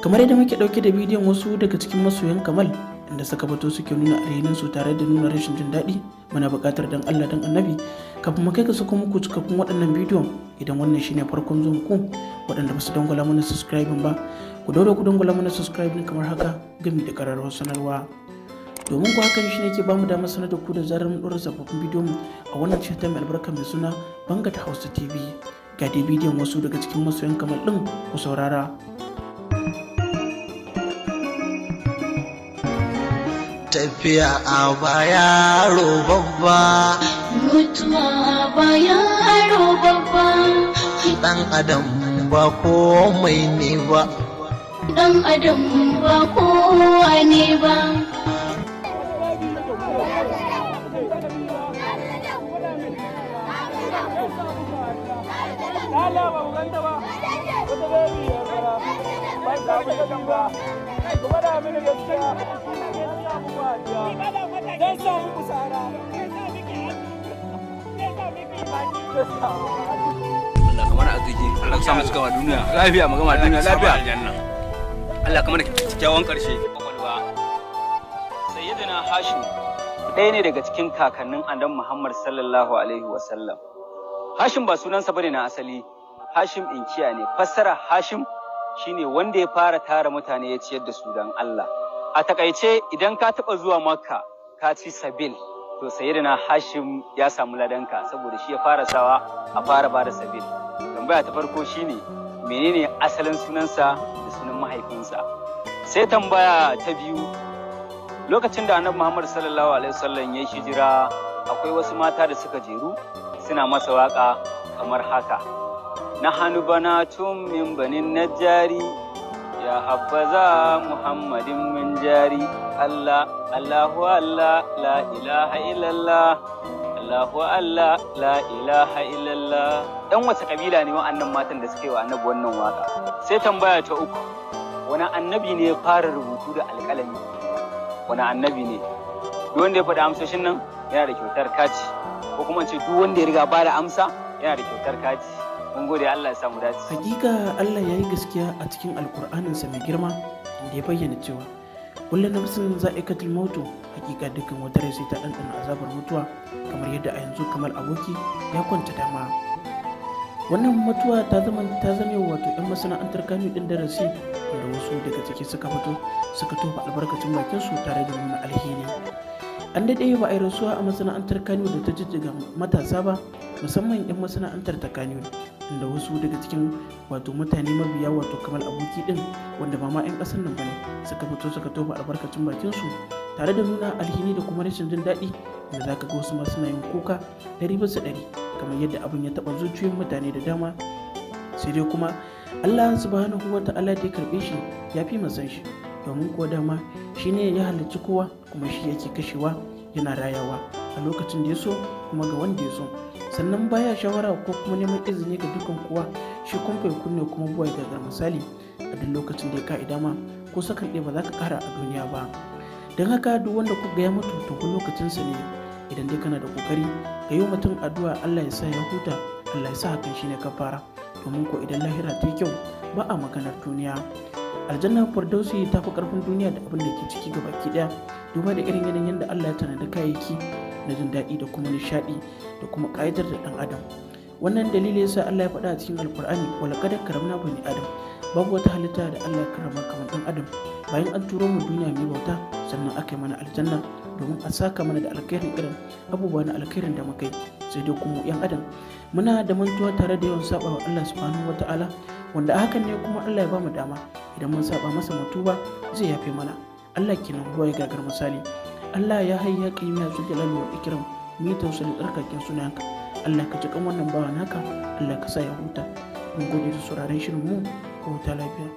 Kamar yadda muke ɗauke da bidiyon wasu daga cikin masoyan Kamal inda suka fito suke nuna alhininsu tare da nuna rashin jin daɗi, muna buƙatar dan Allah dan Annabi kafin mu kai ga sako muku cikakkun waɗannan bidiyon, idan wannan shine farkon zuwan ku waɗanda ba su dangwala mana subscribing ba, ku daure ku dangwala mana subscribing kamar haka gami da ƙararrawar sanarwa. Domin ku hakan shi ne ke bamu damar sanar da ku da zarar mun ɗora sababbin bidiyon a wannan channel mai albarka mai suna Bangat Hausa TV. Ga dai bidiyon wasu daga cikin masoyan Kamal ɗin ku saurara. Tafiya a baya babba, mutuwa a baya babba, ɗan adam ba komai ne ba, ɗan adam ba kowa ne ba. Allah kamar arziki, Allah sa mu gama duniya lafiya, mu gama duniya lafiya aljanna. Allah kamar kyakkyawan karshe. Sayyidina Hashim ɗaya ne daga cikin kakannin Annabi Muhammad sallallahu alaihi wasallam. Hashim ba sunansa bane na asali, Hashim inkiya ne. Fassara Hashim shine wanda ya fara tara mutane ya ciyar da su dan Allah. A takaice idan ka taɓa zuwa Makka ka ci sabil, to sayyidina Hashim ya samu ladanka saboda shi ya fara sawa a fara bada sabil. Tambaya ta farko shine menene asalin sunansa da sunan mahaifinsa? Sai tambaya ta biyu, lokacin da Annabi Muhammad sallallahu alaihi wasallam ya hijira akwai wasu mata da suka jeru suna masa waka kamar haka: nahanu banatun min banin najjari ya habbaza muhammadin min jari, Allah Allahu Allah la ilaha illallah, Allahu Allah la ilaha illallah. Dan wace kabila ne wa'annan matan da suke wa annabi wannan waka? Sai tambaya ta uku, wani annabi ne ya fara rubutu da alƙalami? Wani annabi ne? Duk wanda ya faɗi amsoshin nan yana da kyautar kati, ko kuma ce duk wanda ya riga ba da amsa yana da kyautar kati. Mun gode, Allah ya samu dace. Hakika Allah ya yi gaskiya a cikin alkur'aninsa mai girma inda ya bayyana cewa kullum nafsin za'iqatul mautu, hakika dukkan wata rai sai ta ɗanɗana azabar mutuwa, kamar yadda a yanzu Kamal aboki ya kwanta dama. Wannan mutuwa ta zame wato 'yan masana'antar Kano ɗin darasi, inda wasu daga ciki suka fito suka tofa albarkacin bakin su tare da nuna alheri. An daɗe ba a yi rasuwa a masana'antar Kano da ta jijjiga matasa ba, musamman 'yan masana'antar ta Kano, inda wasu daga cikin wato mutane mabiya wato Kamal aboki din wanda ba ma 'yan ƙasar nan bane suka fito suka tofa albarkacin bakin su tare da nuna alhini da kuma rashin jin daɗi, inda zaka ga wasu ma suna yin kuka 100% kamar yadda abin ya taɓa zuciyoyin mutane da dama. Sai dai kuma Allah subhanahu wa ta'ala da ya karɓe shi ya fi masan shi, domin kuwa dama shi ne ya halicci kowa kuma shi yake kashewa yana rayawa a lokacin da ya so kuma ga wanda ya so, sannan baya shawara ko kuma neman izini ga dukkan kowa, shi kumfai kunne kuma buwai gagar misali a duk lokacin da ya ka'ida ma ko sakan ɗaya ba za ka ƙara a duniya ba. Don haka duk wanda kuka ya mutu to kun lokacinsa ne, idan dai kana da kokari ka yi mutum addu'a Allah ya sa ya huta, Allah ya sa hakan shine kafara, domin ko idan lahira ta yi kyau ba a maganar duniya. Aljanna Firdausi ta fi karfin duniya da abin da ke ciki ga baki daya, duba da irin yanayin yadda Allah ya tanada kayayyaki na jin daɗi da kuma nishaɗi da kuma ƙayatar da ɗan adam. Wannan dalili yasa Allah ya faɗa a cikin Alƙur'ani, wa laqad karamna bani adam. Babu wata halitta da Allah ya karama kamar ɗan adam. Bayan an turo mu duniya mai bauta, sannan aka yi mana aljanna domin a saka mana da alkhairin irin abubuwa na alkhairin da muka yi. Sai dai kuma yan adam muna da mantuwa tare da yawan saba wa Allah subhanahu wataala, wanda a hakan ne kuma Allah ya bamu dama idan mun saba masa mutuba zai yafe mana. Allah kenan ruwa ya gagar misali. Allah ya hayya qayyim ya zuwa jalali wa ikram, mu tausali tsarkaken sunanka. Allah ka ji kan wannan bawa naka, Allah ka sa ya huta. Mun gode da sauraron shirin mu, ko ta lafiya.